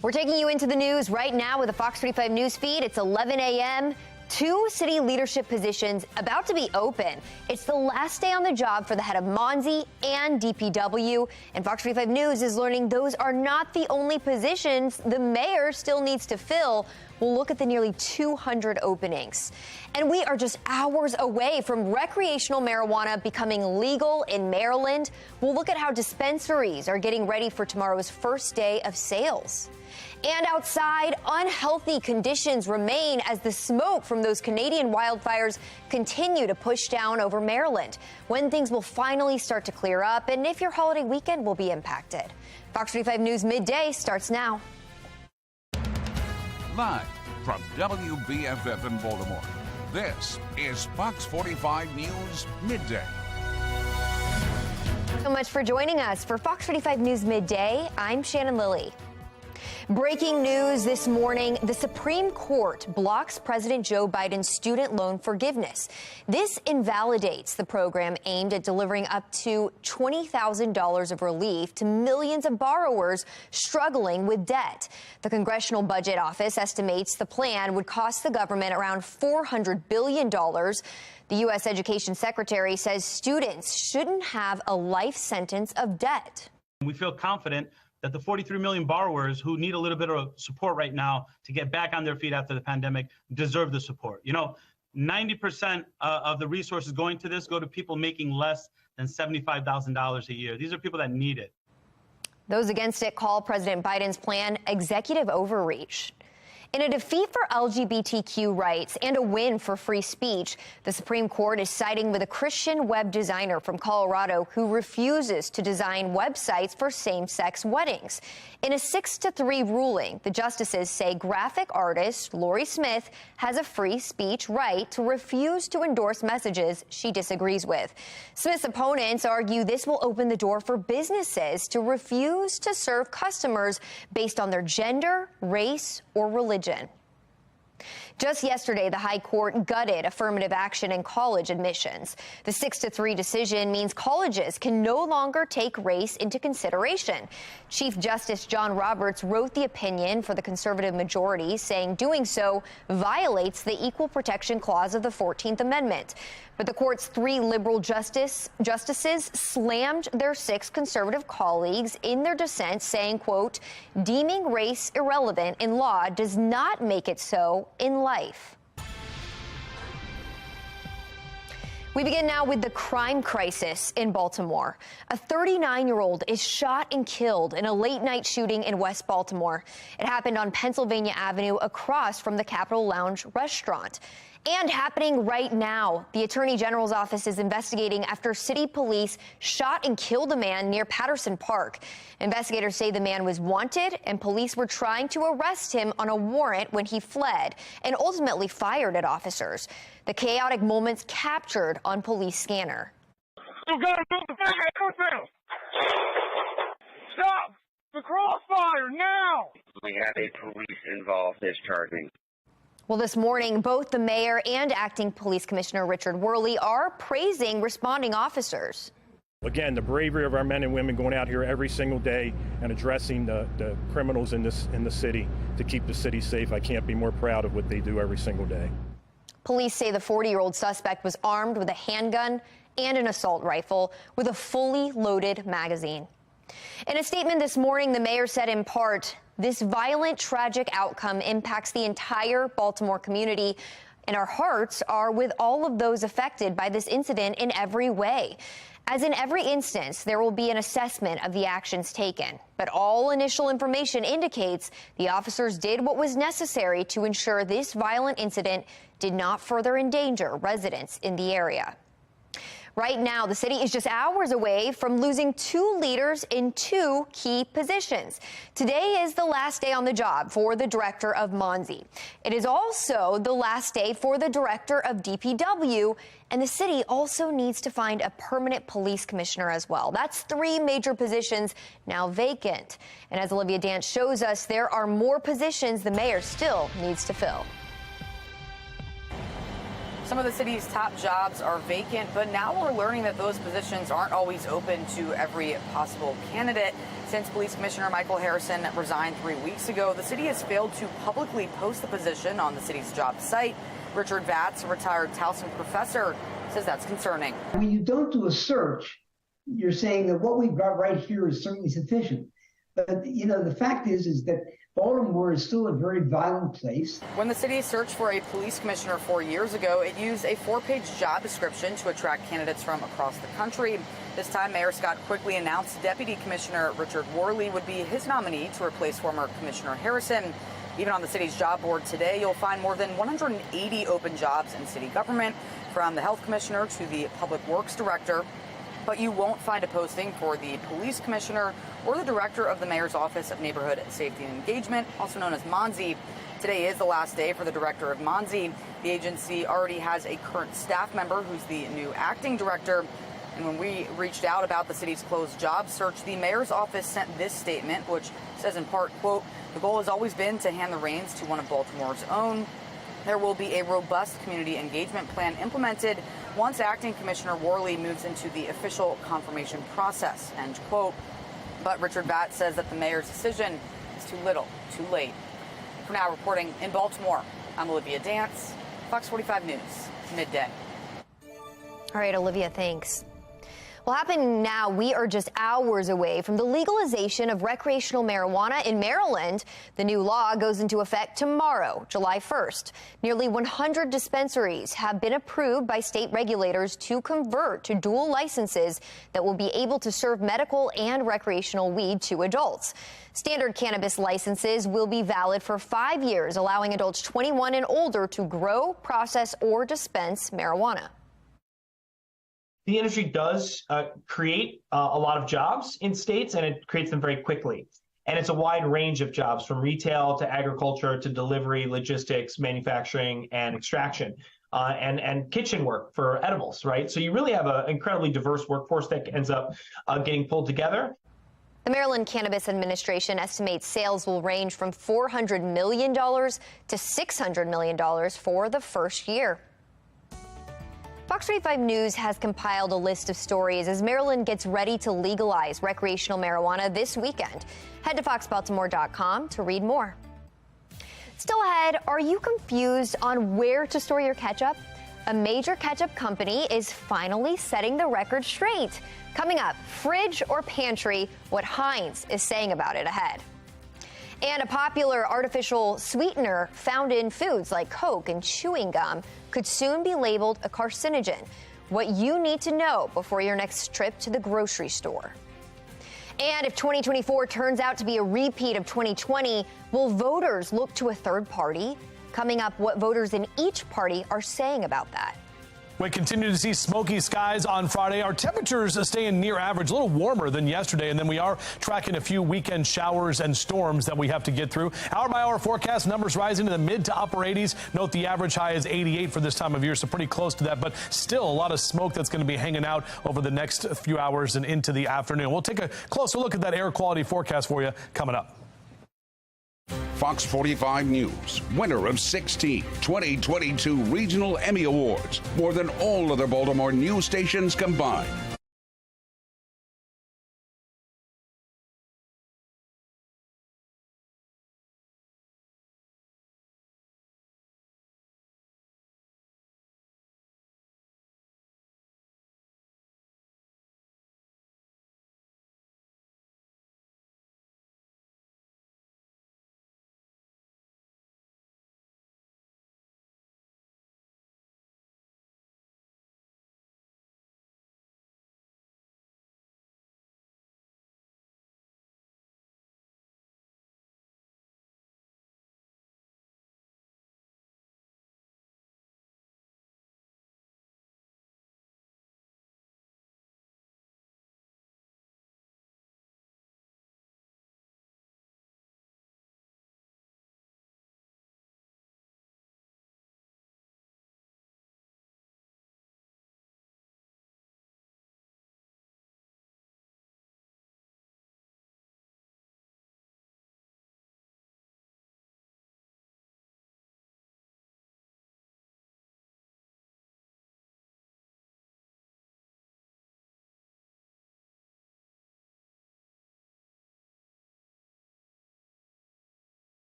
We're taking you into the news right now with the Fox 45 news feed. It's 11 a.m. Two city leadership positions about to be open. It's the last day on the job for the head of Monzi and DPW. And Fox 45 News is learning those are not the only positions the mayor still needs to fill. We'll look at the nearly 200 openings. And we are just hours away from recreational marijuana becoming legal in Maryland. We'll look at how dispensaries are getting ready for tomorrow's first day of sales. And outside, unhealthy conditions remain as the smoke from those Canadian wildfires continue to push down over Maryland. When things will finally start to clear up and if your holiday weekend will be impacted. Fox 45 News Midday starts now. Live from WBFF in Baltimore, this is Fox 45 News Midday. So much for joining us for Fox 45 News Midday. I'm Shannon Lilly. Breaking news this morning, the Supreme Court blocks President Joe Biden's student loan forgiveness. This invalidates the program aimed at delivering up to $20,000 of relief to millions of borrowers struggling with debt. The Congressional Budget Office estimates the plan would cost the government around $400 billion. The U.S. Education Secretary says students shouldn't have a life sentence of debt. We feel confident that the 43 million borrowers who need a little bit of support right now to get back on their feet after the pandemic deserve the support. You know, 90% of the resources going to this go to people making less than $75,000 a year. These are people that need it. Those against it call President Biden's plan executive overreach. In a defeat for LGBTQ rights and a win for free speech, the Supreme Court is siding with a Christian web designer from Colorado who refuses to design websites for same-sex weddings. In a 6-3 ruling, the justices say graphic artist Lori Smith has a free speech right to refuse to endorse messages she disagrees with. Smith's opponents argue this will open the door for businesses to refuse to serve customers based on their gender, race, or religion. Just yesterday, the High Court gutted affirmative action in college admissions. The 6-3 decision means colleges can no longer take race into consideration. Chief Justice John Roberts wrote the opinion for the conservative majority, saying doing so violates the Equal Protection Clause of the 14th Amendment. But the court's 3 liberal justices slammed their 6 conservative colleagues in their dissent, saying, quote, deeming race irrelevant in law does not make it so in life. We begin now with the crime crisis in Baltimore. A 39-year-old is shot and killed in a late-night shooting in West Baltimore. It happened on Pennsylvania Avenue across from the Capitol Lounge restaurant. And happening right now, the Attorney General's office is investigating after city police shot and killed a man near Patterson Park. Investigators say the man was wanted and police were trying to arrest him on a warrant when he fled and ultimately fired at officers. The chaotic moments captured on police scanner. You gotta move the fire. Stop the crossfire now. We have a police involved discharging. Well, this morning, both the mayor and acting police commissioner Richard Worley are praising responding officers. Again, the bravery of our men and women going out here every single day and addressing the criminals in the city to keep the city safe. I can't be more proud of what they do every single day. Police say the 40-year-old suspect was armed with a handgun and an assault rifle with a fully loaded magazine. In a statement this morning, the mayor said in part, this violent, tragic outcome impacts the entire Baltimore community, and our hearts are with all of those affected by this incident in every way. As in every instance, there will be an assessment of the actions taken, but all initial information indicates the officers did what was necessary to ensure this violent incident did not further endanger residents in the area. Right now, the city is just hours away from losing 2 leaders in 2 key positions. Today is the last day on the job for the director of Monzi. It is also the last day for the director of DPW, and the city also needs to find a permanent police commissioner as well. That's 3 major positions now vacant. And as Olivia Dance shows us, there are more positions the mayor still needs to fill. Some of the city's top jobs are vacant, but now we're learning that those positions aren't always open to every possible candidate. Since Police Commissioner Michael Harrison resigned 3 weeks ago, the city has failed to publicly post the position on the city's job site. Richard Vatz, a retired Towson professor, says that's concerning. When you don't do a search, you're saying that what we've got right here is certainly sufficient. But, you know, the fact is that Baltimore is still a very violent place. When the city searched for a police commissioner 4 years ago, it used a 4-page job description to attract candidates from across the country. This time, Mayor Scott quickly announced Deputy Commissioner Richard Worley would be his nominee to replace former Commissioner Harrison. Even on the city's job board today, you'll find more than 180 open jobs in city government, from the health commissioner to the public works director. But you won't find a posting for the police commissioner or the director of the mayor's office of neighborhood safety and engagement, also known as MONSE. Today is the last day for the director of MONSE. The agency already has a current staff member who's the new acting director. And when we reached out about the city's closed job search, the mayor's office sent this statement, which says in part, quote, "The goal has always been to hand the reins to one of Baltimore's own. There will be a robust community engagement plan implemented once Acting Commissioner Worley moves into the official confirmation process," end quote. But Richard Vatz says that the mayor's decision is too little, too late. For now, reporting in Baltimore, I'm Olivia Dance, Fox 45 News, Midday. All right, Olivia, thanks. Well, happening now, we are just hours away from the legalization of recreational marijuana in Maryland. The new law goes into effect tomorrow, July 1st. Nearly 100 dispensaries have been approved by state regulators to convert to dual licenses that will be able to serve medical and recreational weed to adults. Standard cannabis licenses will be valid for 5 years, allowing adults 21 and older to grow, process, or dispense marijuana. The industry does create a lot of jobs in states, and it creates them very quickly. And it's a wide range of jobs, from retail to agriculture to delivery, logistics, manufacturing, and extraction, and kitchen work for edibles, right? So you really have an incredibly diverse workforce that ends up getting pulled together. The Maryland Cannabis Administration estimates sales will range from $400 million to $600 million for the first year. Fox 45 News has compiled a list of stories as Maryland gets ready to legalize recreational marijuana this weekend. Head to foxbaltimore.com to read more. Still ahead, are you confused on where to store your ketchup? A major ketchup company is finally setting the record straight. Coming up, fridge or pantry, what Heinz is saying about it ahead. And a popular artificial sweetener found in foods like Coke and chewing gum could soon be labeled a carcinogen. What you need to know before your next trip to the grocery store. And if 2024 turns out to be a repeat of 2020, will voters look to a third party? Coming up, what voters in each party are saying about that. We continue to see smoky skies on Friday. Our temperatures staying near average, a little warmer than yesterday, and then we are tracking a few weekend showers and storms that we have to get through. Hour-by-hour forecast, numbers rising to the mid to upper 80s. Note the average high is 88 for this time of year, so pretty close to that, but still a lot of smoke that's going to be hanging out over the next few hours and into the afternoon. We'll take a closer look at that air quality forecast for you coming up. Fox 45 News, winner of 16 2022 Regional Emmy Awards, more than all other Baltimore news stations combined.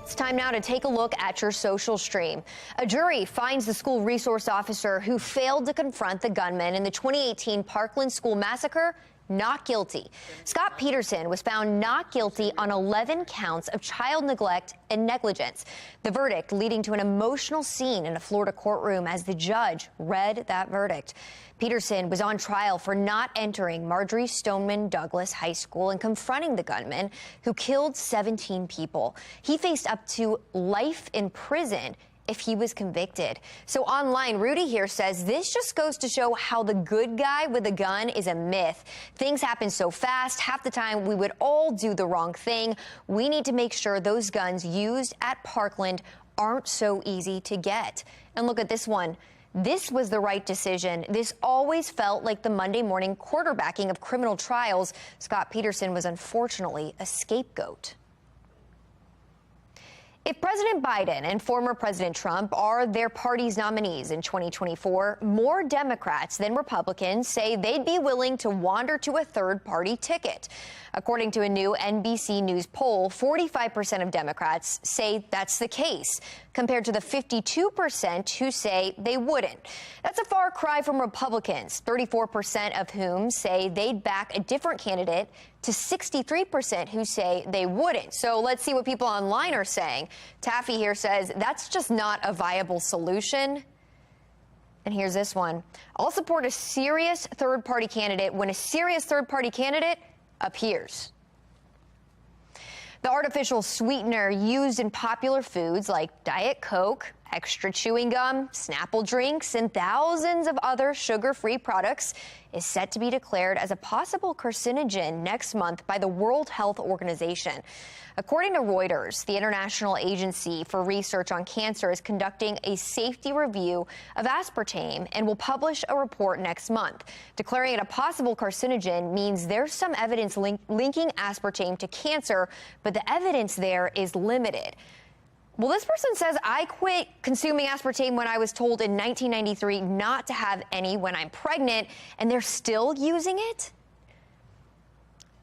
It's time now to take a look at your social stream. A jury finds the school resource officer who failed to confront the gunman in the 2018 Parkland school massacre not guilty. Scott Peterson was found not guilty on 11 counts of child neglect and negligence. The verdict leading to an emotional scene in a Florida courtroom as the judge read that verdict. Peterson was on trial for not entering Marjorie Stoneman Douglas High School and confronting the gunman who killed 17 people. He faced up to life in prison if he was convicted. So online, Rudy here says this just goes to show how the good guy with a gun is a myth. Things happen so fast. Half the time we would all do the wrong thing. We need to make sure those guns used at Parkland aren't so easy to get. And look at this one. This was the right decision. This always felt like the Monday morning quarterbacking of criminal trials. Scott Peterson was unfortunately a scapegoat. If President Biden and former President Trump are their party's nominees in 2024, more Democrats than Republicans say they'd be willing to wander to a third-party ticket. According to a new NBC News poll, 45% of Democrats say that's the case, compared to the 52% who say they wouldn't. That's a far cry from Republicans, 34% of whom say they'd back a different candidate, to 63% who say they wouldn't. So let's see what people online are saying. Taffy here says that's just not a viable solution. And here's this one. I'll support a serious third-party candidate when a serious third-party candidate appears. The artificial sweetener used in popular foods like Diet Coke, extra chewing gum, Snapple drinks, and thousands of other sugar-free products is set to be declared as a possible carcinogen next month by the World Health Organization. According to Reuters, the International Agency for Research on Cancer is conducting a safety review of aspartame and will publish a report next month. Declaring it a possible carcinogen means there's some evidence linking aspartame to cancer, but the evidence there is limited. Well, this person says, I quit consuming aspartame when I was told in 1993 not to have any when I'm pregnant, and they're still using it?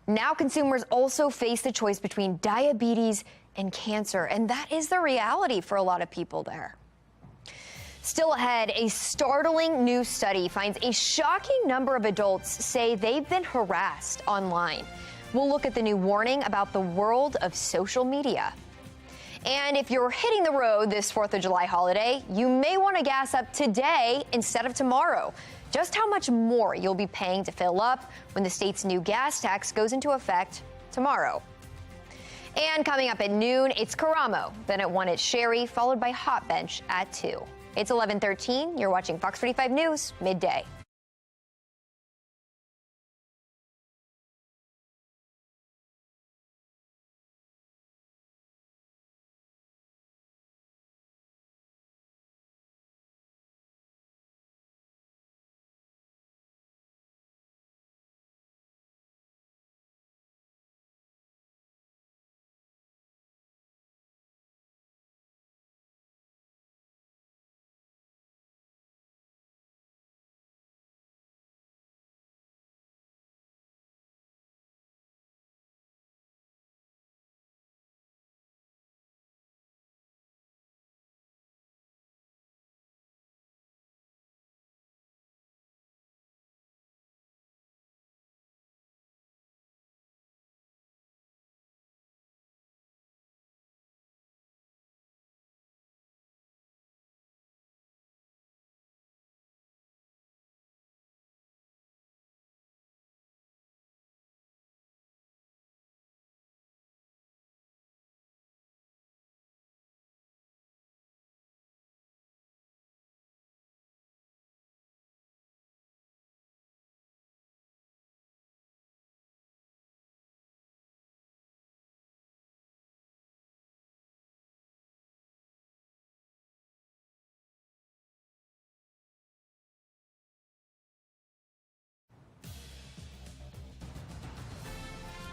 Now consumers also face the choice between diabetes and cancer, and that is the reality for a lot of people there. Still ahead, a startling new study finds a shocking number of adults say they've been harassed online. We'll look at the new warning about the world of social media. And if you're hitting the road this 4th of July holiday, you may want to gas up today instead of tomorrow. Just how much more you'll be paying to fill up when the state's new gas tax goes into effect tomorrow. And coming up at noon, it's Karamo. Then at 1, it's Sherry, followed by Hot Bench at 2. It's 11:13. You're watching Fox 45 News, Midday.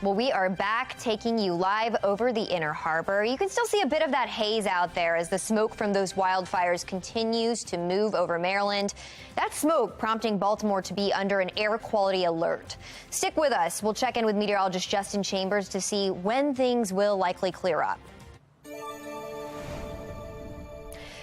Well, we are back taking you live over the Inner Harbor. You can still see a bit of that haze out there as the smoke from those wildfires continues to move over Maryland. That smoke prompting Baltimore to be under an air quality alert. Stick with us. We'll check in with meteorologist Justin Chambers to see when things will likely clear up.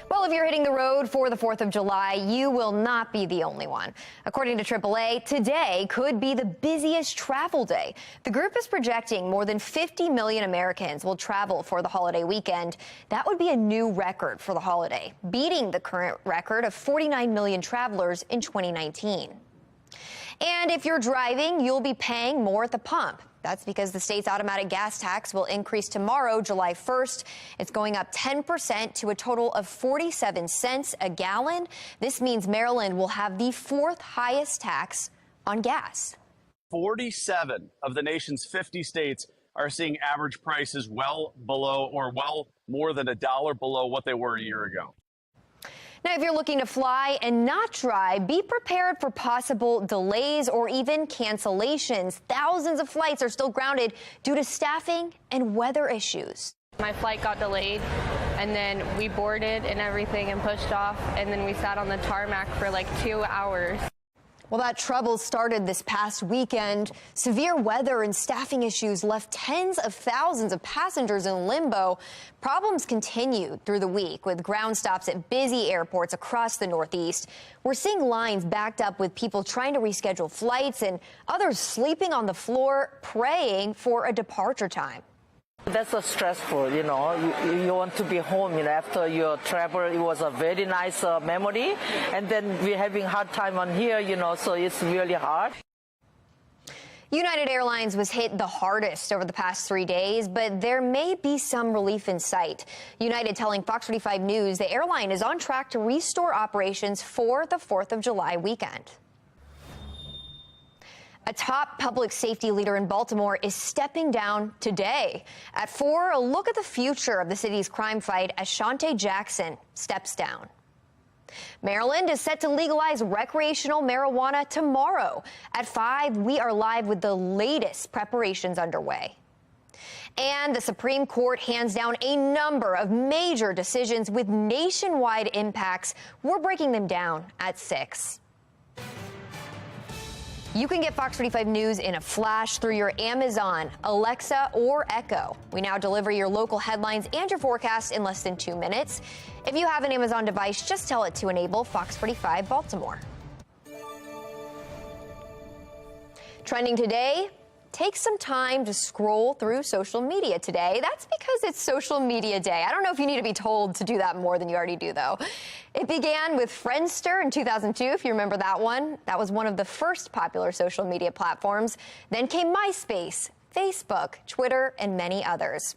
Well, if you're hitting the road for the 4th of July, you will not be the only one. According to AAA, today could be the busiest travel day. The group is projecting more than 50 million Americans will travel for the holiday weekend. That would be a new record for the holiday, beating the current record of 49 million travelers in 2019. And if you're driving, you'll be paying more at the pump. That's because the state's automatic gas tax will increase tomorrow, July 1st. It's going up 10% to a total of 47 cents a gallon. This means Maryland will have the 4th highest tax on gas. 47 of the nation's 50 states are seeing average prices well below or well more than $1 below what they were a year ago. Now, if you're looking to fly and not drive, be prepared for possible delays or even cancellations. Thousands of flights are still grounded due to staffing and weather issues. My flight got delayed, and then we boarded and everything and pushed off, and then we sat on the tarmac for like 2 hours. Well, that trouble started this past weekend. Severe weather and staffing issues left tens of thousands of passengers in limbo. Problems continued through the week with ground stops at busy airports across the Northeast. We're seeing lines backed up with people trying to reschedule flights and others sleeping on the floor, praying for a departure time. That's stressful, you know. You want to be home, you know, after your travel. It was a very nice memory, and then we're having a hard time on here, you know, so it's really hard. United Airlines was hit the hardest over the past 3 days, but there may be some relief in sight. United telling FOX45 News the airline is on track to restore operations for the 4th of July weekend. A top public safety leader in Baltimore is stepping down today. At 4, a look at the future of the city's crime fight as Shante Jackson steps down. Maryland is set to legalize recreational marijuana tomorrow. At 5, we are live with the latest preparations underway. And the Supreme Court hands down a number of major decisions with nationwide impacts. We're breaking them down at 6. You can get FOX45 News in a flash through your Amazon, Alexa, or Echo. We now deliver your local headlines and your forecast in less than 2 minutes. If you have an Amazon device, just tell it to enable FOX45 Baltimore. Trending today, take some time to scroll through social media today. That's because it's Social Media Day. I don't know if you need to be told to do that more than you already do, though. It began with Friendster in 2002, if you remember that one. That was one of the first popular social media platforms. Then came MySpace, Facebook, Twitter, and many others.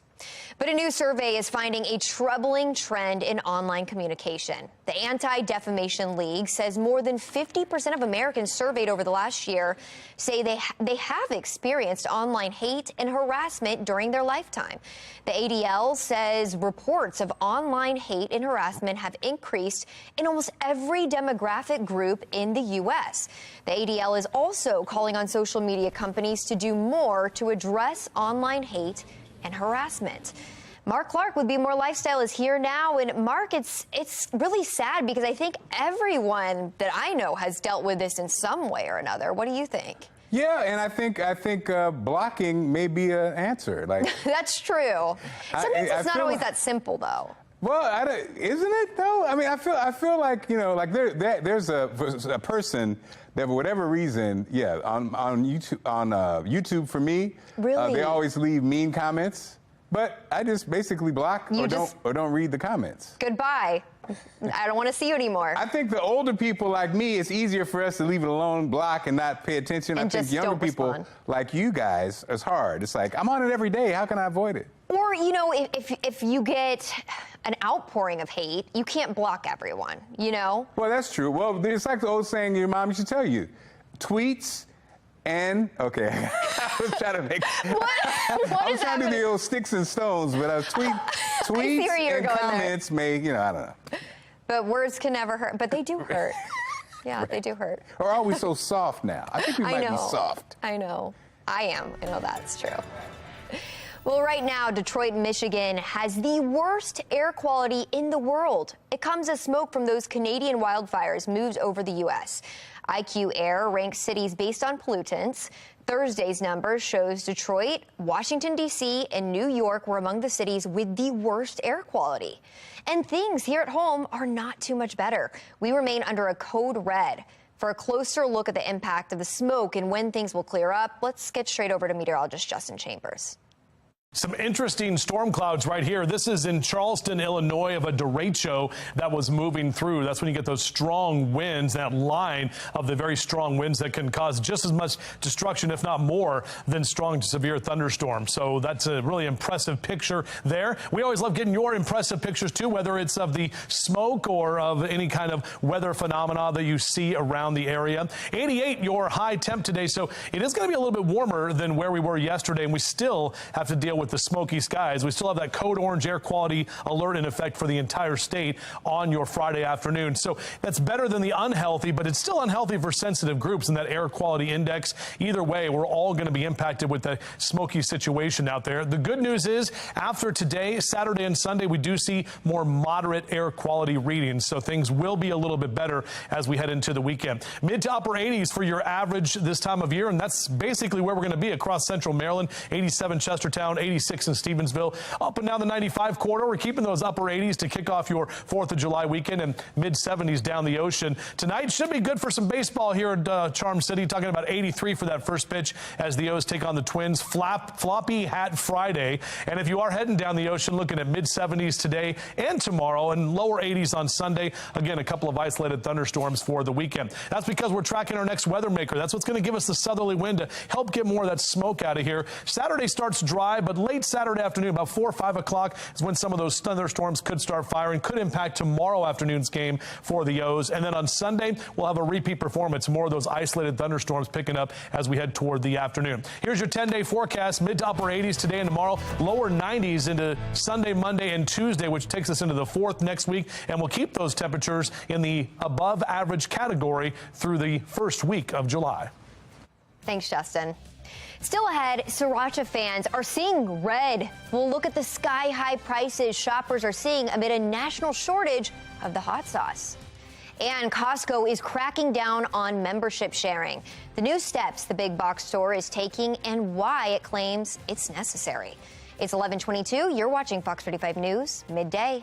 But a new survey is finding a troubling trend in online communication. The Anti-Defamation League says more than 50% of Americans surveyed over the last year say they have experienced online hate and harassment during their lifetime. The ADL says reports of online hate and harassment have increased in almost every demographic group in the U.S. The ADL is also calling on social media companies to do more to address online hate and harassment. Mark Clark with Be More Lifestyle is here now. And Mark, it's really sad because I think everyone that I know has dealt with this in some way or another. What do you think? Yeah, and I think blocking may be an answer. Like that's true. Sometimes it's not always that simple, though. Well, isn't it though? I mean, I feel like, you know, like there's a person that for whatever reason, on YouTube for me, really? They always leave mean comments, but I just basically block or don't read the comments. Goodbye. I don't want to see you anymore. I think the older people like me, it's easier for us to leave it alone, block, and not pay attention. And I think younger people like you guys, it's hard. It's like, I'm on it every day. How can I avoid it? Or, you know, if you get an outpouring of hate, you can't block everyone, you know? Well, that's true. Well, it's like the old saying your mom used to tell you. Tweets and, okay, I was trying to make... I was trying to do the old sticks and stones, but tweets and comments may, you know, I don't know. But words can never hurt, but they do hurt. Yeah, right. They do hurt. Or are we so soft now? I think we might be soft. I know. I am. I know that's true. Well, right now, Detroit, Michigan has the worst air quality in the world. It comes as smoke from those Canadian wildfires moves over the U.S. IQ Air ranks cities based on pollutants. Thursday's numbers shows Detroit, Washington, D.C., and New York were among the cities with the worst air quality. And things here at home are not too much better. We remain under a code red. For a closer look at the impact of the smoke and when things will clear up, let's get straight over to meteorologist Justin Chambers. Some interesting storm clouds right here. This is in Charleston, Illinois, of a derecho that was moving through. That's when you get those strong winds, that line of the very strong winds that can cause just as much destruction, if not more, than strong to severe thunderstorms. So that's a really impressive picture there. We always love getting your impressive pictures, too, whether it's of the smoke or of any kind of weather phenomena that you see around the area. 88, your high temp today. So it is going to be a little bit warmer than where we were yesterday, and we still have to deal with the smoky skies. We still have that code orange air quality alert in effect for the entire state on your Friday afternoon. So that's better than the unhealthy, but it's still unhealthy for sensitive groups in that air quality index. Either way, we're all going to be impacted with the smoky situation out there. The good news is after today, Saturday and Sunday, we do see more moderate air quality readings. So things will be a little bit better as we head into the weekend. Mid to upper 80s for your average this time of year. And that's basically where we're going to be across central Maryland. 87 Chestertown, 86 in Stevensville, up and down the 95 corridor. We're keeping those upper 80s to kick off your 4th of July weekend and mid 70s down the ocean. Tonight should be good for some baseball here at Charm City. Talking about 83 for that first pitch as the O's take on the Twins. Floppy Hat Friday. And if you are heading down the ocean, looking at mid 70s today and tomorrow and lower 80s on Sunday. Again, a couple of isolated thunderstorms for the weekend. That's because we're tracking our next weather maker. That's what's going to give us the southerly wind to help get more of that smoke out of here. Saturday starts dry, but late Saturday afternoon, about 4 or 5 o'clock, is when some of those thunderstorms could start firing, could impact tomorrow afternoon's game for the O's. And then on Sunday, we'll have a repeat performance, more of those isolated thunderstorms picking up as we head toward the afternoon. Here's your 10-day forecast, mid to upper 80s today and tomorrow, lower 90s into Sunday, Monday, and Tuesday, which takes us into the 4th next week. And we'll keep those temperatures in the above average category through the first week of July. Thanks, Justin. Still ahead, Sriracha fans are seeing red. We'll look at the sky-high prices shoppers are seeing amid a national shortage of the hot sauce. And Costco is cracking down on membership sharing. The new steps the big box store is taking and why it claims it's necessary. It's 11:22. You're watching Fox 45 News Midday.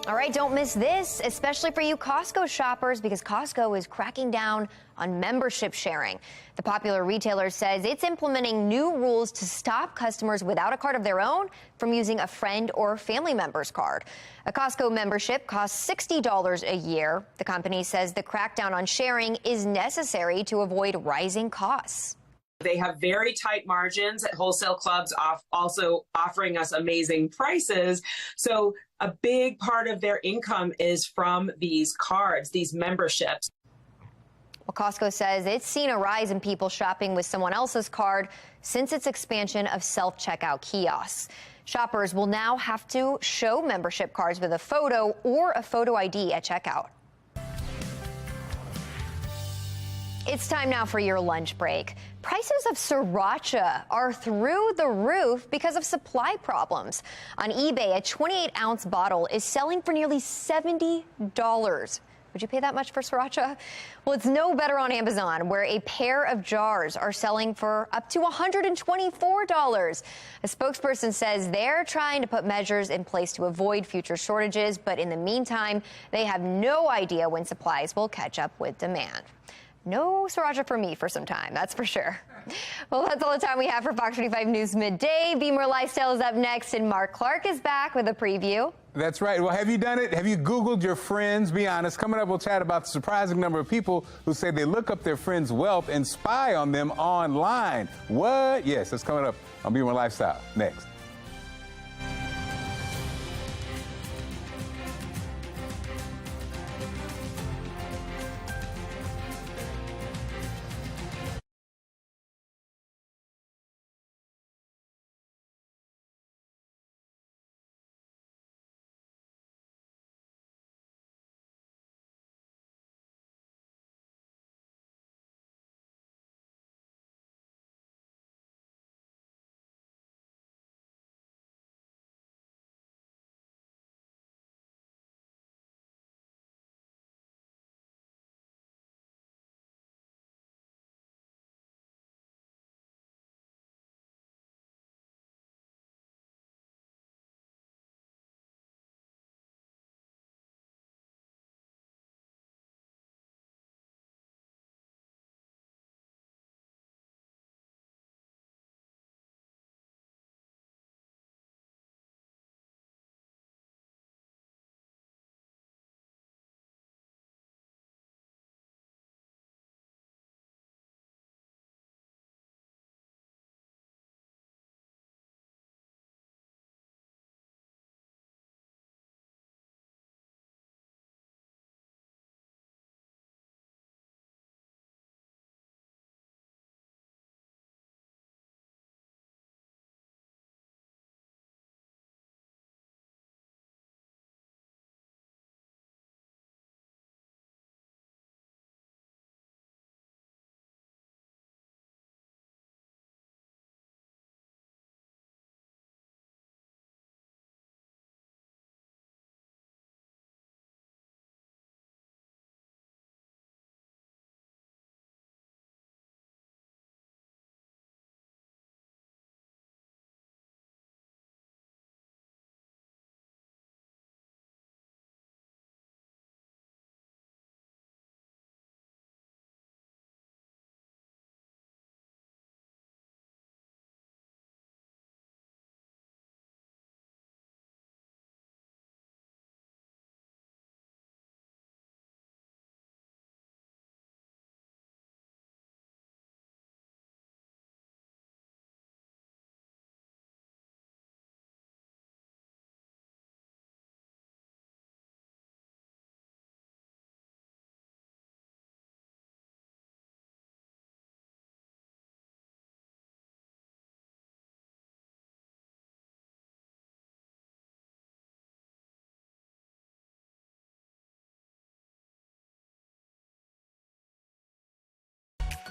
All right, don't miss this, especially for you Costco shoppers, because Costco is cracking down on membership sharing. The popular retailer says it's implementing new rules to stop customers without a card of their own from using a friend or family member's card. A Costco membership costs $60 a year. The company says the crackdown on sharing is necessary to avoid rising costs. They have very tight margins at wholesale clubs, also offering us amazing prices. So a big part of their income is from these cards, these memberships. Well, Costco says it's seen a rise in people shopping with someone else's card since its expansion of self-checkout kiosks. Shoppers will now have to show membership cards with a photo or a photo ID at checkout. It's time now for your lunch break. Prices of sriracha are through the roof because of supply problems. On eBay, a 28-ounce bottle is selling for nearly $70. Would you pay that much for sriracha? Well, it's no better on Amazon, where a pair of jars are selling for up to $124. A spokesperson says they're trying to put measures in place to avoid future shortages, but in the meantime, they have no idea when supplies will catch up with demand. No sriracha for me for some time, that's for sure. Well, that's all the time we have for Fox 45 News Midday. Be More Lifestyle is up next, and Mark Clark is back with a preview. That's right. Well, have you done it? Have you Googled your friends? Be honest. Coming up, we'll chat about the surprising number of people who say they look up their friends' wealth and spy on them online. What? Yes, that's coming up on Be More Lifestyle next.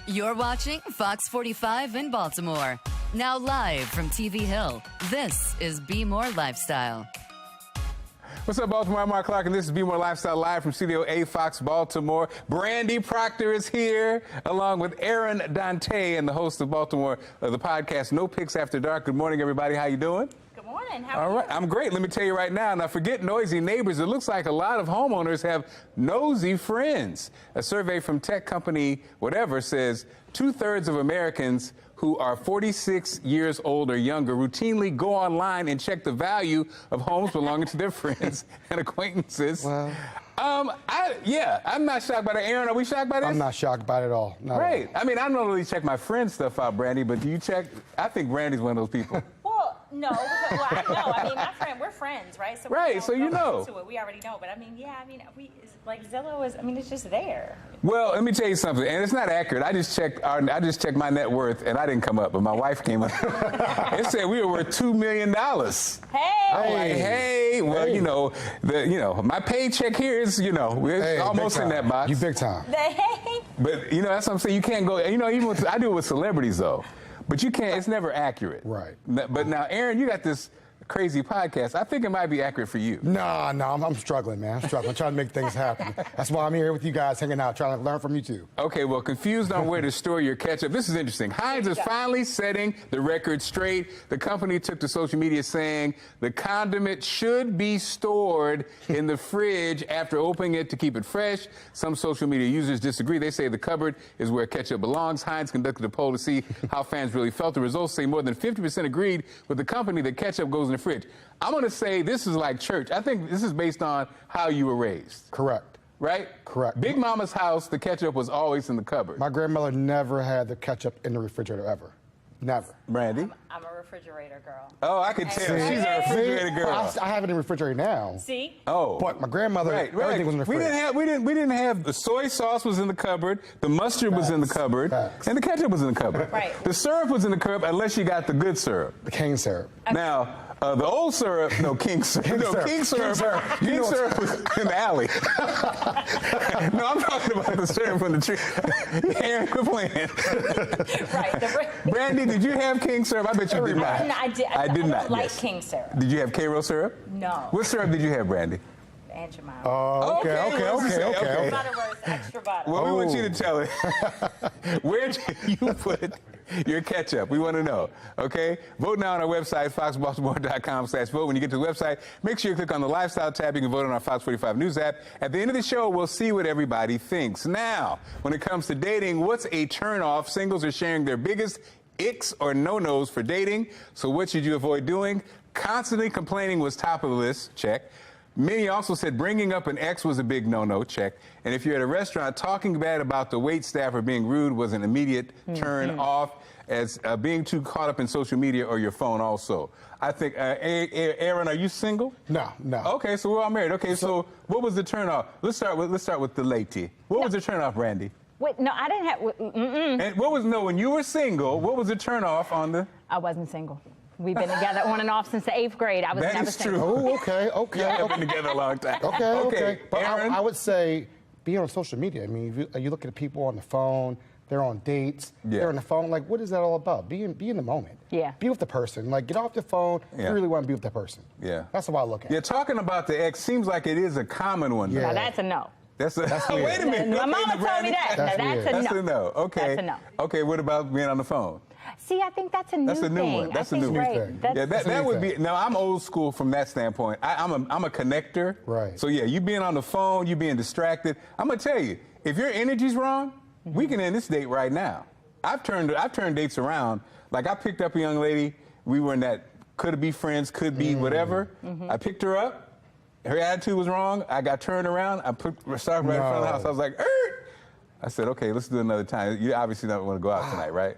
You're watching Fox 45 in Baltimore. Now live from TV Hill, this is Be More Lifestyle. What's up, Baltimore? I'm Mark Clark, and this is Be More Lifestyle live from Studio A, Fox Baltimore. Brandy Proctor is here, along with Aaron Dante, and the host of Baltimore, the podcast No Picks After Dark. Good morning, everybody. How you doing? Good morning. How are All right, I'm great. Let me tell you right now. Now, forget noisy neighbors. It looks like a lot of homeowners have nosy friends. A survey from tech company whatever says 2/3 of Americans who are 46 years old or younger routinely go online and check the value of homes belonging to their friends and acquaintances. Well, I'm not shocked by that. Aaron, are we shocked by this? I'm not shocked by it at all. Not Right. at all. I mean, I don't really check my friend's stuff out, Brandy, but do you check? I think Brandy's one of those people. Well, no, because, I know. I mean, my friend, we're friends, right? So Right, we so you know. into it. We already know, but I mean, like Zillow is. I mean, it's just there. Well, let me tell you something, and it's not accurate. I just checked my net worth, and I didn't come up, but my wife came up. It said we were worth $2 million. Hey. I'm like, hey, well, Hey. you know, my paycheck here is, we're almost in that box. You big time. But that's what I'm saying. You can't go. Even I do it with celebrities though, but you can't. It's never accurate. Right. But now, Aaron, you got this crazy podcast. I think it might be accurate for you. No, I'm struggling, man. I'm struggling. I'm trying to make things happen. That's why I'm here with you guys, hanging out, trying to learn from you too. Okay, well, confused on where to store your ketchup. This is interesting. Heinz is finally setting the record straight. The company took to social media saying the condiment should be stored in the fridge after opening it to keep it fresh. Some social media users disagree. They say the cupboard is where ketchup belongs. Heinz conducted a poll to see how fans really felt. The results say more than 50% agreed with the company that ketchup goes in the fridge. I'm going to say this is like church. I think this is based on how you were raised. Correct. Right? Correct. Big Mama's house, the ketchup was always in the cupboard. My grandmother never had the ketchup in the refrigerator ever. Never. Brandy? I'm a refrigerator girl. Oh, I can tell. See? She's a refrigerator girl. I have it in the refrigerator now. See? Oh. But my grandmother, everything was in the fridge. We didn't have the soy sauce was in the cupboard, the mustard was in the cupboard, and the ketchup was in the cupboard. Right. The syrup was in the cupboard unless you got the good syrup. The cane syrup. Now, the old syrup, King syrup. King syrup was in the alley. No, I'm talking about the syrup from the tree. Aaron, quit playing. Right. Brandy, did you have King syrup? I bet you did not. I did. I did don't not. like Yes. King syrup. Did you have Cairo syrup? No. What syrup did you have, Brandy? Aunt Jemima. Oh, okay. Butterworth, extra butter. Well, we want you to tell it. Where did you put your ketchup? We want to know. Okay? Vote now on our website, foxbaltimore.com/vote. When you get to the website, make sure you click on the lifestyle tab. You can vote on our Fox 45 News app. At the end of the show, we'll see what everybody thinks. Now, when it comes to dating, what's a turnoff? Singles are sharing their biggest icks or no-nos for dating. So what should you avoid doing? Constantly complaining was top of the list. Check. Many also said bringing up an ex was a big no-no, check. And if you're at a restaurant, talking bad about the wait staff or being rude was an immediate turn off, as being too caught up in social media or your phone also. I think, Aaron, are you single? No. Okay, so we're all married. Okay, so what was the turn off? Let's start with the lady. What was the turn off, Brandy? Wait, no, I didn't have. And when you were single, what was the turn off on the? I wasn't single. We've been together on and off since the 8th grade. I was never single. Oh, okay. Y'all been together a long time. Okay. But I would say be on social media. I mean, you look at people on the phone, they're on dates, they're on the phone. Like, what is that all about? Be in the moment. Yeah. Be with the person. Like, get off the phone. Yeah. You really want to be with that person. Yeah. That's what I look at. Yeah, talking about the ex seems like it is a common one. Now, that's a no. That's weird. Wait a minute. My mama told me that. That's That's a no. That's a no. Okay. That's a no. Okay, what about being on the phone? See, I think that's a new thing. That's a new one. That's a new thing. Yeah, that would be. Now, I'm old school from that standpoint. I'm a connector. Right. So yeah, you being on the phone, you being distracted. I'm gonna tell you, if your energy's wrong, we can end this date right now. I've turned dates around. Like I picked up a young lady. We were in that could be friends, could be whatever. I picked her up. Her attitude was wrong. I got turned around. I started right in front of the house. I was like, I said, okay, let's do another time. You obviously don't want to go out tonight, right?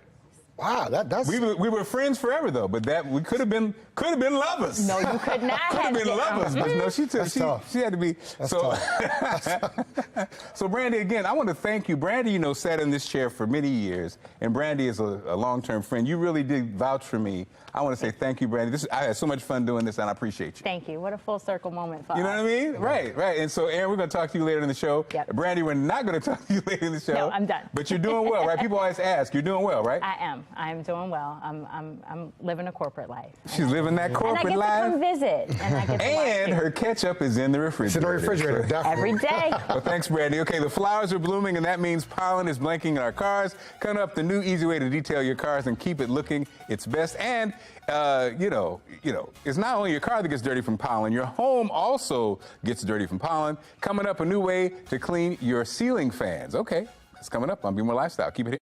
Wow, that's. We were friends forever though, but that we could have been lovers. No, you could not could have been lovers, but no, she had to be. That's so tough. So Brandy, again, I want to thank you. Brandy, sat in this chair for many years, and Brandy is a long-term friend. You really did vouch for me. I want to say thank you, Brandy. I had so much fun doing this, and I appreciate you. Thank you. What a full circle moment for You know what I mean? Right. And so, Aaron, we're going to talk to you later in the show. Yep. Brandy, we're not going to talk to you later in the show. No, I'm done. But you're doing well, right? People always ask. You're doing well, right? I am. I'm doing well. I'm living a corporate life. She's living that corporate life. And I get to come visit. And I get to and her ketchup is in the refrigerator. It's in the refrigerator, definitely. Every day. Well, thanks, Brandy. Okay, the flowers are blooming, and that means pollen is blanking in our cars. Coming up, the new easy way to detail your cars and keep it looking its best. And it's not only your car that gets dirty from pollen. Your home also gets dirty from pollen. Coming up, a new way to clean your ceiling fans. Okay, that's coming up on Be More Lifestyle. Keep it here.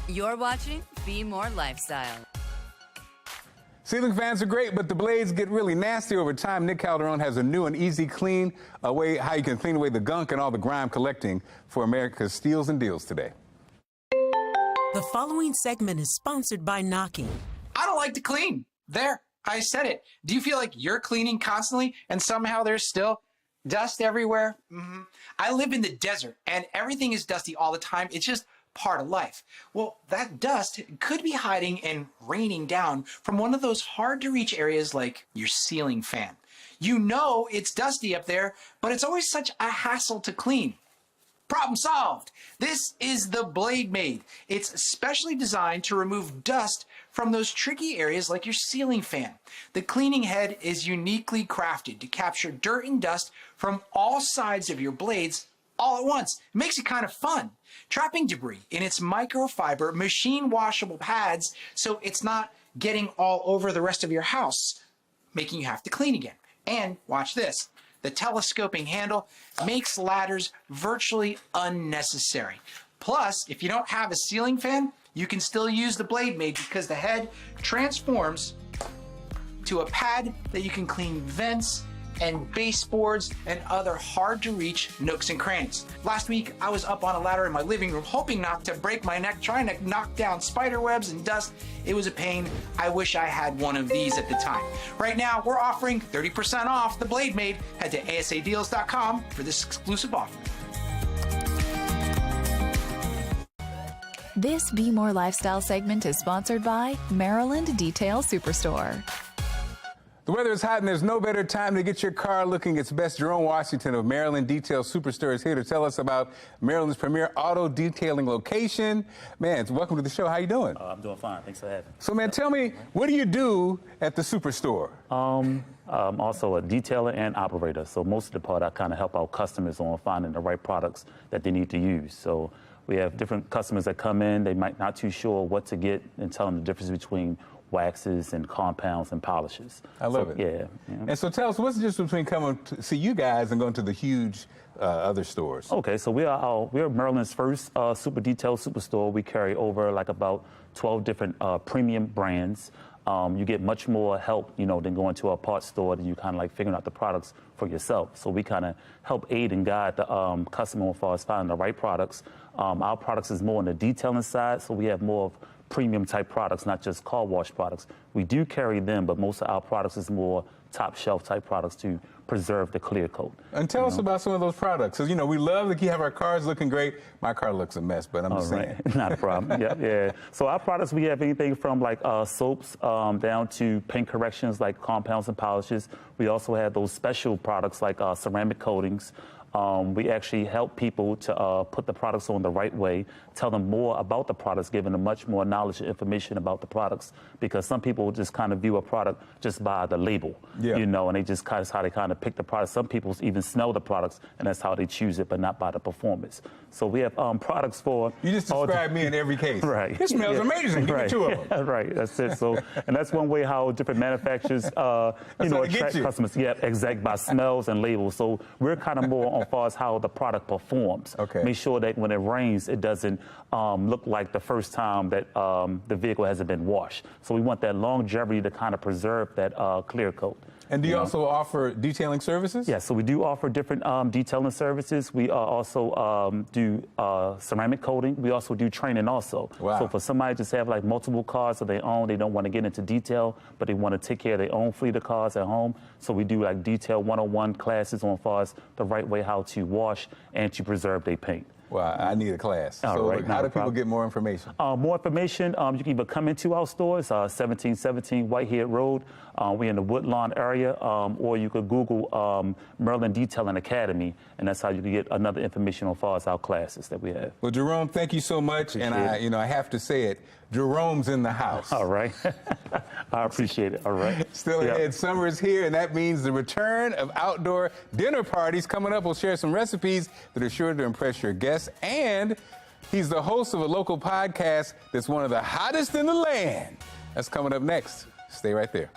You're watching Be More Lifestyle. Ceiling fans are great, but the blades get really nasty over time. Nick Calderon has a new and easy clean way how you can clean away the gunk and all the grime collecting for America's steals and deals today. The following segment is sponsored by Knocking. I don't like to clean. There, I said it. Do you feel like you're cleaning constantly and somehow there's still dust everywhere? I live in the desert and everything is dusty all the time. It's just part of life. Well, that dust could be hiding and raining down from one of those hard to reach areas like your ceiling fan. You know it's dusty up there, but it's always such a hassle to clean. Problem solved. This is the Blade Maid. It's specially designed to remove dust from those tricky areas like your ceiling fan. The cleaning head is uniquely crafted to capture dirt and dust from all sides of your blades all at once. It makes it kind of fun. Trapping debris in its microfiber, machine washable pads so it's not getting all over the rest of your house, making you have to clean again. And watch this. The telescoping handle makes ladders virtually unnecessary. Plus, if you don't have a ceiling fan, you can still use the Blade Maid because the head transforms to a pad that you can clean vents and baseboards and other hard-to-reach nooks and crannies. Last week, I was up on a ladder in my living room, hoping not to break my neck, trying to knock down spider webs and dust. It was a pain. I wish I had one of these at the time. Right now, we're offering 30% off the Blade Maid. Head to asadeals.com for this exclusive offer. This Be More Lifestyle segment is sponsored by Maryland Detail Superstore. The weather is hot and there's no better time to get your car looking its best. Jerome Washington of Maryland Detail Superstore is here to tell us about Maryland's premier auto detailing location. Man, welcome to the show. How you doing? I'm doing fine. Thanks for having me. So, man, tell me, what do you do at the Superstore? I'm also a detailer and operator. So most of the part I kind of help our customers on finding the right products that they need to use. So we have different customers that come in. They might not too sure what to get and tell them the difference between waxes and compounds and polishes. I love it. Yeah. And so tell us, what's the difference between coming to see you guys and going to the huge other stores? Okay, so we are Maryland's first super detail superstore. We carry over like about 12 different premium brands. You get much more help, than going to a parts store, than you kind of like figuring out the products for yourself. So we kind of help aid and guide the customer as far as finding the right products. Our products is more on the detailing side, so we have more of premium type products, not just car wash products. We do carry them, but most of our products is more top shelf type products to preserve the clear coat. And tell us about some of those products. Because, we love to have our cars looking great. My car looks a mess, but I'm just saying. Not a problem. Yeah. So our products, we have anything from like soaps down to paint corrections like compounds and polishes. We also have those special products like ceramic coatings. We actually help people to put the products on the right way, tell them more about the products, giving them much more knowledge and information about the products, because some people just kind of view a product just by the label, and they just kind of how they kind of pick the product. Some people even smell the products, and that's how they choose it, but not by the performance. So we have products for... You just described me in every case. Right. It smells amazing. Give me 2 of them. Right, that's it. So, and that's one way how different manufacturers, attract customers. Yeah, exactly, by smells and labels. So we're kind of more on far as how the product performs. Okay. Make sure that when it rains, it doesn't look like the first time that the vehicle hasn't been washed. So we want that longevity to kind of preserve that clear coat. And do you also offer detailing services? Yeah, so we do offer different detailing services. We also do ceramic coating. We also do training also. Wow. So for somebody just have like multiple cars of their own, they don't want to get into detail, but they want to take care of their own fleet of cars at home. So we do like detail 101 classes on far as the right way how to wash and to preserve their paint. Well, I need a class. All so right, how do people get more information? More information, you can either come into our stores, 1717 Whitehead Road. We're in the Woodlawn area, or you could Google Maryland Detailing Academy, and that's how you can get another information on far as our classes that we have. Well, Jerome, thank you so much. And I have to say it, Jerome's in the house. All right. I appreciate it. All right. Still ahead, summer is here, and that means the return of outdoor dinner parties. Coming up, we'll share some recipes that are sure to impress your guests. And he's the host of a local podcast that's one of the hottest in the land. That's coming up next. Stay right there.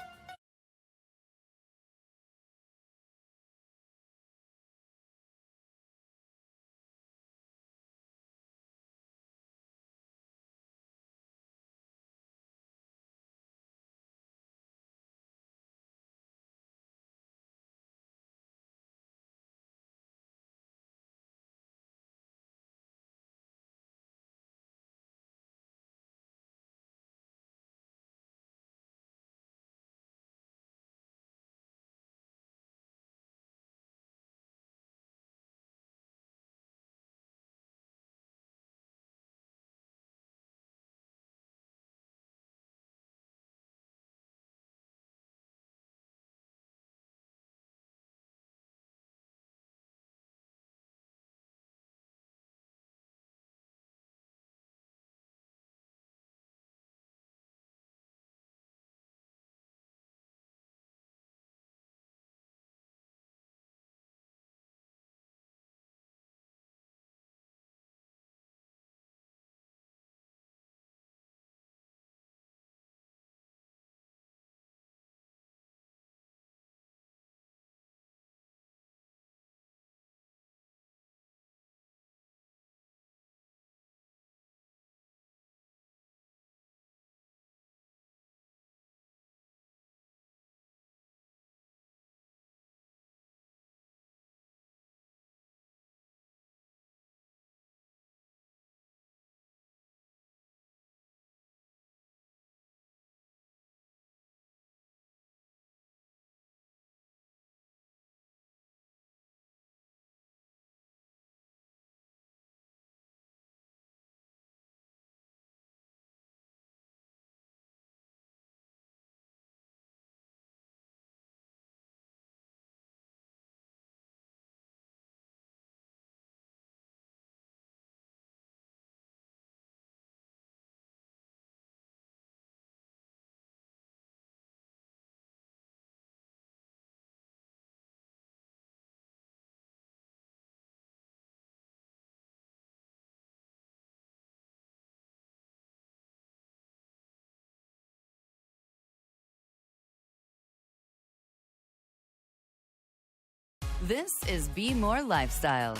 This is Be More Lifestyle.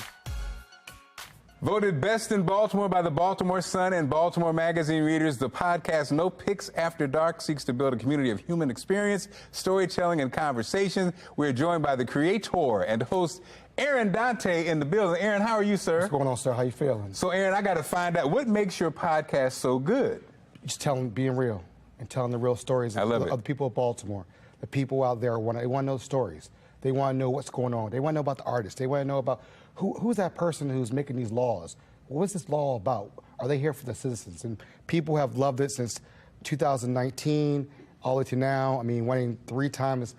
Voted best in Baltimore by the Baltimore Sun and Baltimore Magazine readers, the podcast No Picks After Dark seeks to build a community of human experience, storytelling, and conversation. We're joined by the creator and host, Aaron Dante, in the building. Aaron, how are you, sir? What's going on, sir? How you feeling? So, Aaron, I got to find out, what makes your podcast so good? just being real and telling the real stories of the people of Baltimore. The people out there they want to know the stories. They want to know what's going on. They want to know about the artists. They want to know about who's that person who's making these laws. What's this law about? Are they here for the citizens? And people have loved it since 2019 all the way to now. I mean, winning 3 times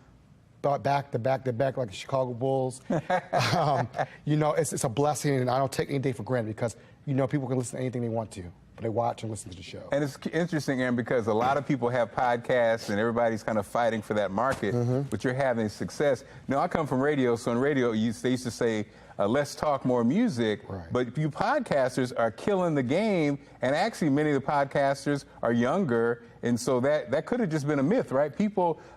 back to back like the Chicago Bulls. You know, it's a blessing, and I don't take any day for granted because, you know, people can listen to anything they want to, but they watch and listen to the show. And it's interesting, Aaron, because a lot of people have podcasts and everybody's kind of fighting for that market, but you're having success. Now, I come from radio, so in radio, they used to say, less talk, more music, but you podcasters are killing the game, and actually many of the podcasters are younger, and so that could have just been a myth, right?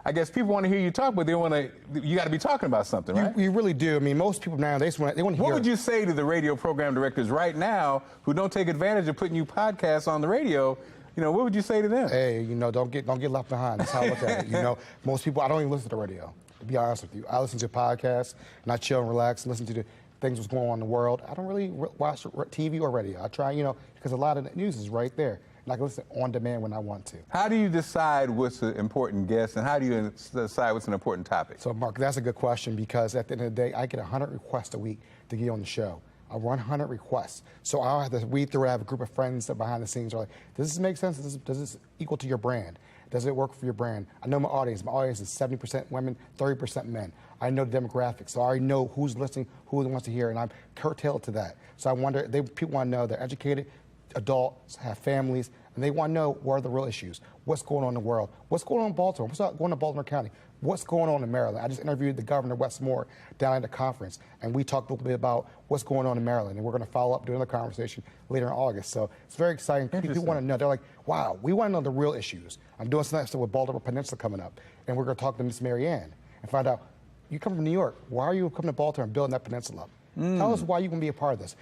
I guess people want to hear you talk, but you got to be talking about something, right? You really do. I mean, most people now, they want to hear. What would you say to the radio program directors right now who don't take advantage of putting you podcasts on the radio? You know, what would you say to them? Hey, you know, don't get left behind. That's how I look at it. You know, most people, I don't even listen to the radio, to be honest with you. I listen to podcasts, and I chill and relax and listen to the things that's going on in the world. I don't really watch TV or radio. I try, you know, because a lot of the news is right there. And I can listen on demand when I want to. How do you decide what's an important guest, and how do you decide what's an important topic? So, Mark, that's a good question, because at the end of the day, I get 100 requests a week to get on the show. I run 100 requests. So I'll have to weed through it. I have a group of friends that behind the scenes are like, does this make sense? Does this equal to your brand? Does it work for your brand? I know my audience. My audience is 70% women, 30% men. I know the demographics, so I already know who's listening, who wants to hear, and I'm curtailed to that. So I wonder, people want to know they're educated, adults, have families, and they want to know what are the real issues. What's going on in the world? What's going on in Baltimore? What's going on in Baltimore County? What's going on in Maryland? I just interviewed the governor, Wes Moore, down at the conference, and we talked a little bit about what's going on in Maryland, and we're going to follow up doing the conversation later in August. So it's very exciting. People want to know. They're like, wow, we want to know the real issues. I'm doing something with Baltimore Peninsula coming up, and we're going to talk to Miss Mary Ann and find out, you come from New York, why are you coming to Baltimore and building that peninsula up? Tell us why you can be a part of this.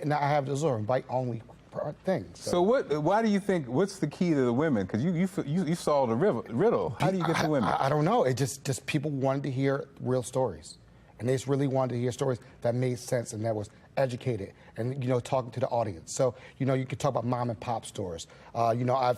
And I have those are invite-only things. So why do you think, what's the key to the women? Because you solved the riddle. How do you get the women? I don't know. It just people wanted to hear real stories. And they just really wanted to hear stories that made sense and that was educated and, you know, talking to the audience. So, you know, you could talk about mom and pop stores. You know, I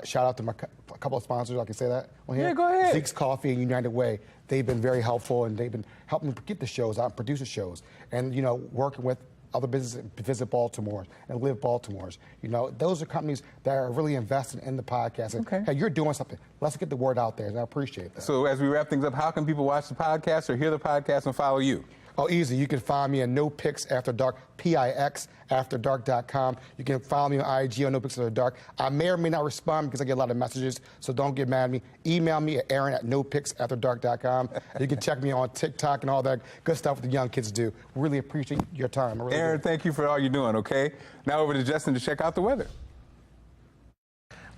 shout out to a couple of sponsors. I can say that on here. Yeah, go ahead. Zeke's Coffee and United Way. They've been very helpful, and they've been helping me get the shows out, produce the shows, and, you know, working with other businesses, visit Baltimore and live Baltimores. You know, those are companies that are really invested in the podcast. And, hey, you're doing something. Let's get the word out there, and I appreciate that. So as we wrap things up, how can people watch the podcast or hear the podcast and follow you? Oh, easy. You can find me at No Pics After Dark, PIXAfterdark.com. You can follow me on IG on No Pics After Dark. I may or may not respond because I get a lot of messages, so don't get mad at me. Email me at Aaron@NoPicsAfterdark.com. You can check me on TikTok and all that good stuff the young kids do. Really appreciate your time. Really Aaron, thank you for all you're doing, okay? Now over to Justin to check out the weather.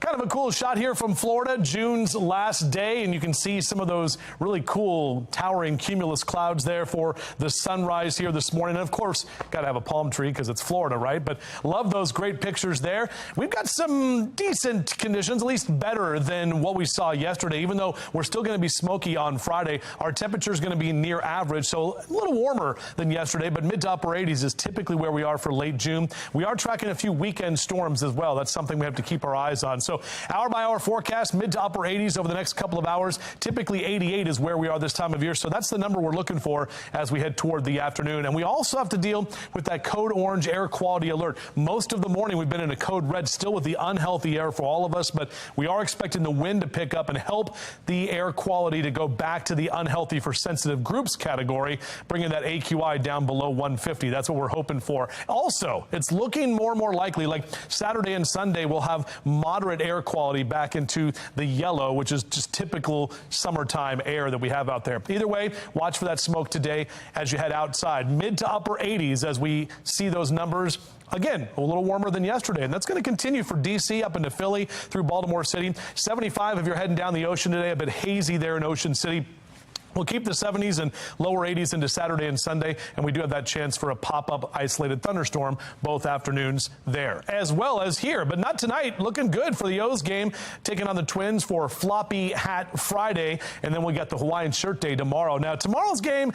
Kind of a cool shot here from Florida, June's last day, and you can see some of those really cool towering cumulus clouds there for the sunrise here this morning. And of course, got to have a palm tree because it's Florida, right? But love those great pictures there. We've got some decent conditions, at least better than what we saw yesterday, even though we're still going to be smoky on Friday. Our temperature is going to be near average, so a little warmer than yesterday, but mid to upper 80s is typically where we are for late June. We are tracking a few weekend storms as well. That's something we have to keep our eyes on. So hour-by-hour forecast, mid to upper 80s over the next couple of hours. Typically 88 is where we are this time of year, so that's the number we're looking for as we head toward the afternoon. And we also have to deal with that code orange air quality alert. Most of the morning we've been in a code red, still with the unhealthy air for all of us, but we are expecting the wind to pick up and help the air quality to go back to the unhealthy for sensitive groups category, bringing that AQI down below 150. That's what we're hoping for. Also, it's looking more and more likely, like Saturday and Sunday, we'll have moderate air quality back into the yellow, which is just typical summertime air that we have out there. Either way, watch for that smoke today as you head outside. Mid to upper 80s as we see those numbers. Again, a little warmer than yesterday, and that's going to continue for D.C. up into Philly through Baltimore City. 75 if you're heading down the ocean today, a bit hazy there in Ocean City. We'll keep the 70s and lower 80s into Saturday and Sunday, and we do have that chance for a pop-up isolated thunderstorm both afternoons there, as well as here. But not tonight. Looking good for the O's game, taking on the Twins for Floppy Hat Friday, and then we got the Hawaiian Shirt Day tomorrow. Now, tomorrow's game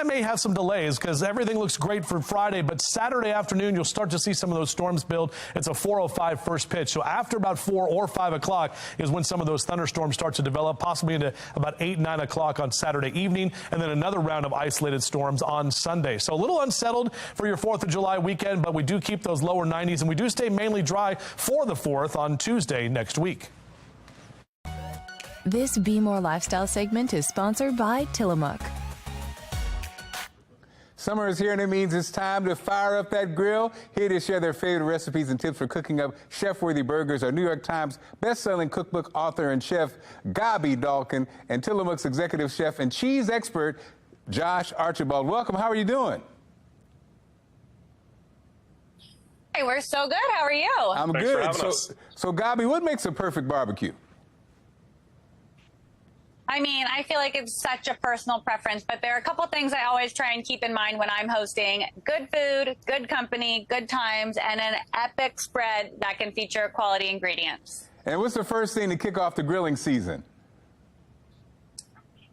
may have some delays because everything looks great for Friday, but Saturday afternoon, you'll start to see some of those storms build. It's a 4:05 first pitch, so after about 4 or 5 o'clock is when some of those thunderstorms start to develop, possibly into about 8, 9 o'clock on Saturday evening, and then another round of isolated storms on Sunday. So a little unsettled for your 4th of July weekend, but we do keep those lower 90s, and we do stay mainly dry for the 4th on Tuesday next week. This Be More Lifestyle segment is sponsored by Tillamook. Summer is here, and it means it's time to fire up that grill. Here to share their favorite recipes and tips for cooking up chef-worthy burgers are New York Times best-selling cookbook author and chef Gabi Dalkin and Tillamook's executive chef and cheese expert Josh Archibald. Welcome. How are you doing? Hey, we're so good. How are you? I'm good. So Gabi, what makes a perfect barbecue? I mean, I feel like it's such a personal preference, but there are a couple things I always try and keep in mind when I'm hosting: good food, good company, good times, and an epic spread that can feature quality ingredients. And what's the first thing to kick off the grilling season?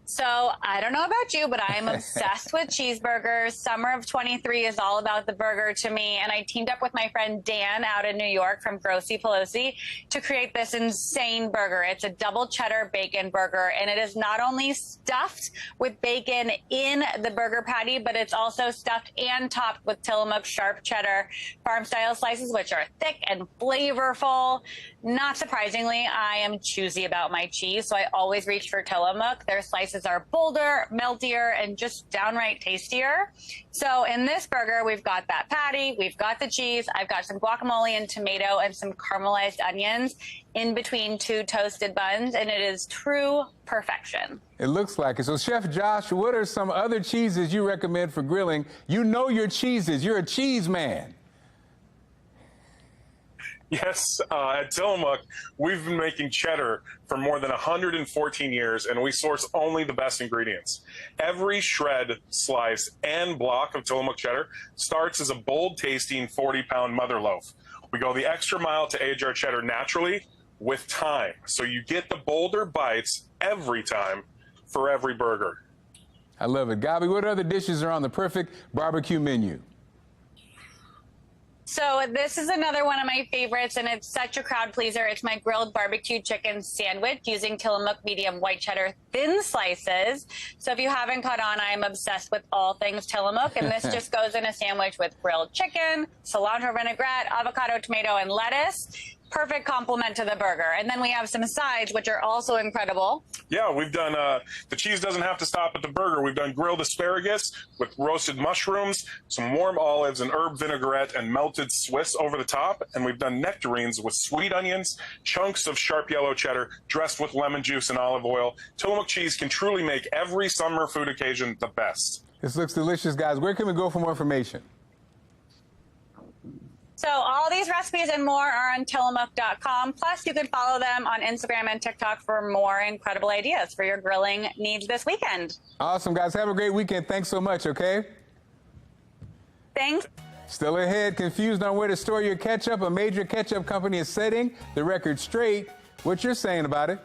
So I don't know about you, but I am obsessed with cheeseburgers. Summer of 23 is all about the burger to me. And I teamed up with my friend Dan out in New York from Grossi Pelosi to create this insane burger. It's a double cheddar bacon burger, and it is not only stuffed with bacon in the burger patty, but it's also stuffed and topped with Tillamook sharp cheddar farm style slices, which are thick and flavorful. Not surprisingly, I am choosy about my cheese, so I always reach for Tillamook. Their slices are bolder, meltier, and just downright tastier. So in this burger, we've got that patty, we've got the cheese, I've got some guacamole and tomato and some caramelized onions in between 2 toasted buns, and it is true perfection. It looks like it. So Chef Josh, what are some other cheeses you recommend for grilling? You know your cheeses. You're a cheese man. Yes, at Tillamook, we've been making cheddar for more than 114 years, and we source only the best ingredients. Every shred, slice, and block of Tillamook cheddar starts as a bold-tasting 40-pound mother loaf. We go the extra mile to age our cheddar naturally with time, so you get the bolder bites every time for every burger. I love it. Gabi, what other dishes are on the perfect barbecue menu? So this is another one of my favorites, and it's such a crowd pleaser. It's my grilled barbecue chicken sandwich using Tillamook medium white cheddar thin slices. So if you haven't caught on, I am obsessed with all things Tillamook, and this just goes in a sandwich with grilled chicken, cilantro vinaigrette, avocado, tomato, and lettuce. Perfect complement to the burger. And then we have some sides, which are also incredible. Yeah, we've done, the cheese doesn't have to stop at the burger. We've done grilled asparagus with roasted mushrooms, some warm olives, and herb vinaigrette, and melted Swiss over the top. And we've done nectarines with sweet onions, chunks of sharp yellow cheddar, dressed with lemon juice and olive oil. Tillamook cheese can truly make every summer food occasion the best. This looks delicious, guys. Where can we go for more information? So all these recipes and more are on Tillamook.com. Plus, you can follow them on Instagram and TikTok for more incredible ideas for your grilling needs this weekend. Awesome, guys. Have a great weekend. Thanks so much, okay? Thanks. Still ahead, confused on where to store your ketchup? A major ketchup company is setting the record straight. What you're saying about it?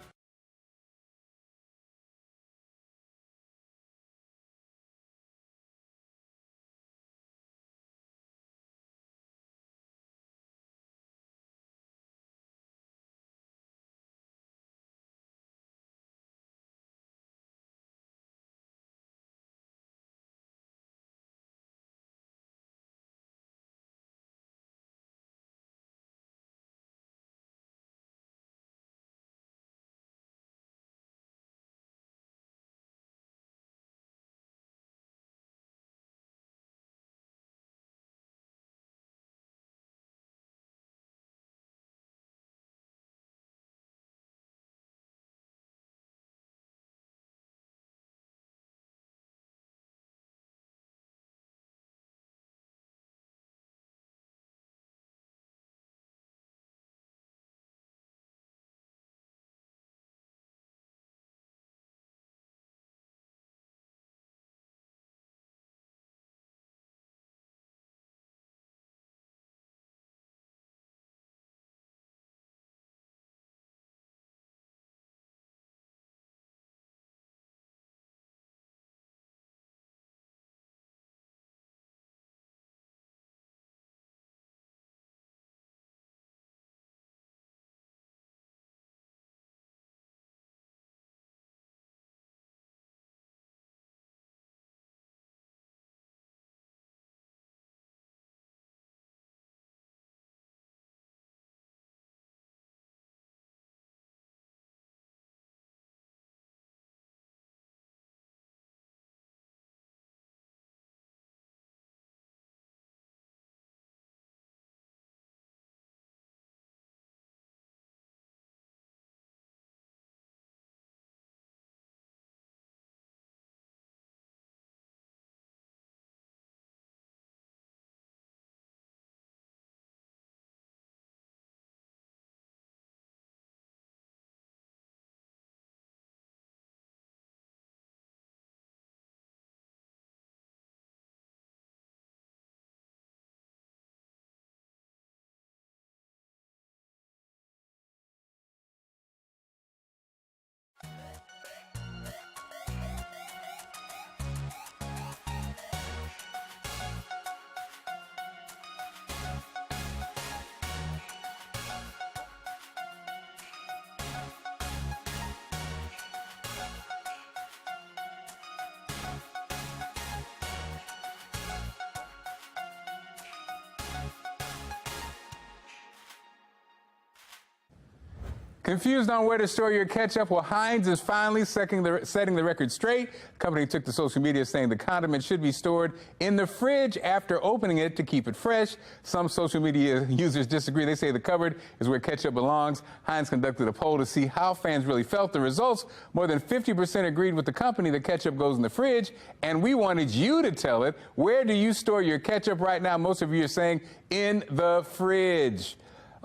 Confused on where to store your ketchup? Well, Heinz is finally setting the record straight. The company took to social media saying the condiment should be stored in the fridge after opening it to keep it fresh. Some social media users disagree. They say the cupboard is where ketchup belongs. Heinz conducted a poll to see how fans really felt. The results, more than 50% agreed with the company that ketchup goes in the fridge, and we wanted you to tell it. Where do you store your ketchup right now? Most of you are saying in the fridge.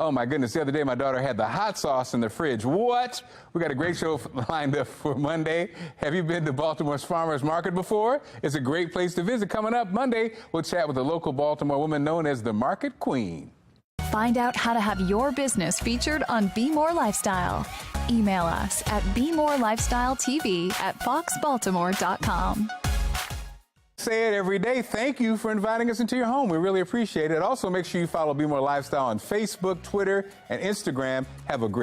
Oh, my goodness. The other day, my daughter had the hot sauce in the fridge. What? We got a great show lined up for Monday. Have you been to Baltimore's Farmers Market before? It's a great place to visit. Coming up Monday, we'll chat with a local Baltimore woman known as the Market Queen. Find out how to have your business featured on Be More Lifestyle. Email us at BeMoreLifestyleTV@foxbaltimore.com. Say it every day. Thank you for inviting us into your home. We really appreciate it. Also, make sure you follow Be More Lifestyle on Facebook, Twitter, and Instagram. Have a great